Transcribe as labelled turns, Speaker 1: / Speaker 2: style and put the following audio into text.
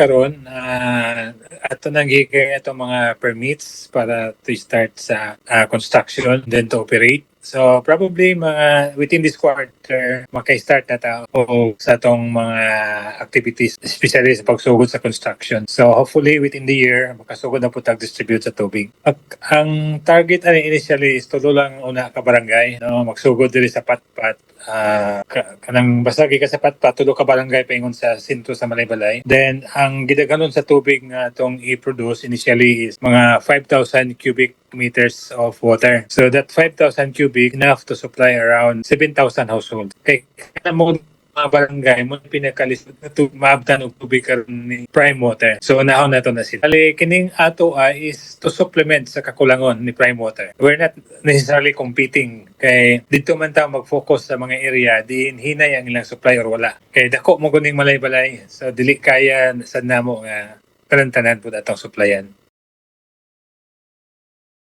Speaker 1: karon ato nang gihigay atong mga permits para to start sa construction then to operate. So probably mga within this quarter maka-start na ta o sa atong mga activities especially sa pagsugod sa construction. So hopefully within the year makasugod na po tag-distribute sa tubig. Ang target ani initially is tulo lang una ka barangay, no, magsugod diri sa Patpat. Kanang basta ka sa Patpat tulo ka barangay paingon sa sentro sa Malaybalay. Then ang gidaghanon sa tubig nga atong i-produce initially is mga 5,000 cubic meters of water. So that 5,000 cubic enough to supply around 7,000 households. Kay mo mga barangay mo pinakalis to maabtan og tubig karon ni prime water. So unahon nato na sila. Ali kining ato is to supplement sa kakulangon ni prime water. We're not necessarily competing kay dito man ta mag-focus sa mga area din hinay ang ilang supply or wala. Kay dako mo guning Malaybalay. So dili kaya sad namo nga tanan-tanan pud atong supplyan.